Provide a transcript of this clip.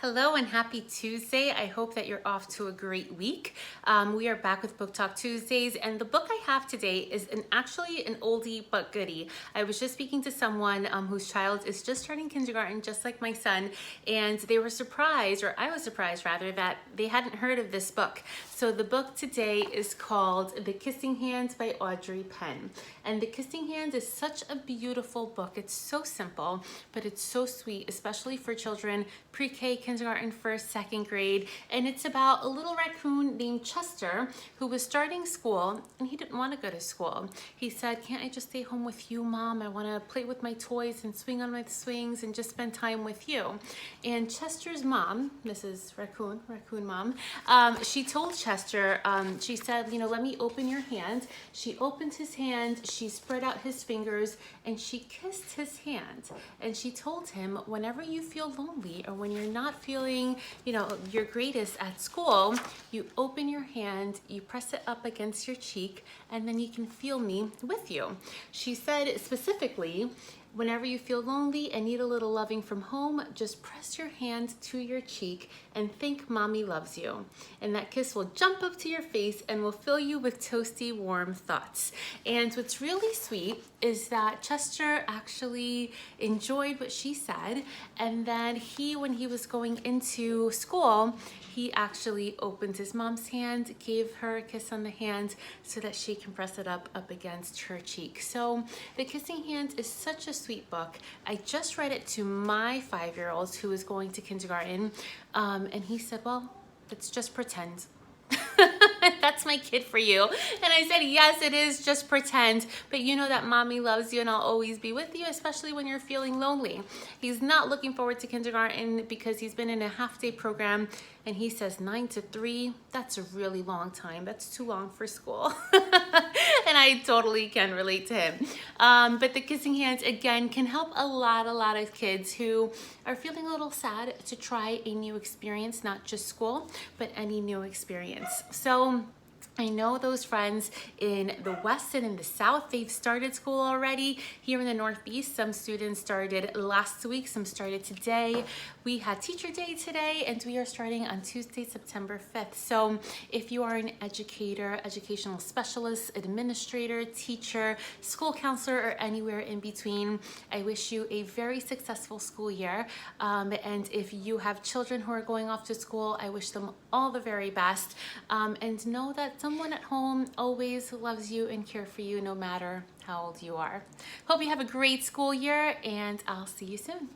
Hello and happy Tuesday. I hope that you're off to a great week. We are back with Book Talk Tuesdays, and the book I have today is actually an oldie but goodie. I was just speaking to someone whose child is just starting kindergarten, just like my son, and they were surprised, or I was surprised rather, that they hadn't heard of this book. So the book today is called The Kissing Hand by Audrey Penn. And The Kissing Hand is such a beautiful book. It's so simple, but it's so sweet, especially for children pre-K, kindergarten, first, second grade. And it's about a little raccoon named Chester who was starting school and he didn't want to go to school. He said, "Can't I just stay home with you, Mom? I want to play with my toys and swing on my swings and just spend time with you." And Chester's mom, Mrs. Raccoon Mom, she told Chester, she said, "Let me open your hand." She opened his hand, she spread out his fingers, and she kissed his hand. And she told him, whenever you feel lonely or when you're not feeling, your greatest at school, you open your hand, you press it up against your cheek, and then you can feel me with you. She said specifically, whenever you feel lonely and need a little loving from home, just press your hand to your cheek and think Mommy loves you. And that kiss will jump up to your face and will fill you with toasty, warm thoughts. And what's really sweet is that Chester actually enjoyed what she said. And then when he was going into school, he actually opened his mom's hand, gave her a kiss on the hand so that she can press it up against her cheek. So The Kissing Hand is such a sweet book. I just read it to my 5-year-old who is going to kindergarten, and he said, "Well, it's just pretend." That's my kid for you. And I said, yes, it is just pretend, but you know that Mommy loves you and I'll always be with you, especially when you're feeling lonely. He's not looking forward to kindergarten because he's been in a half-day program, and he says 9 to 3, that's a really long time. That's too long for school. And I totally can relate to him. But The Kissing Hand, again, can help a lot of kids who are feeling a little sad to try a new experience, not just school, but any new experience. So I know those friends in the West and in the South, they've started school already. Here in the Northeast, some students started last week, some started today. We had Teacher Day today, and we are starting on Tuesday, September 5th. So if you are an educator, educational specialist, administrator, teacher, school counselor, or anywhere in between, I wish you a very successful school year. And if you have children who are going off to school, I wish them all the very best. And know that someone at home always loves you and cares for you no matter how old you are. Hope you have a great school year, and I'll see you soon.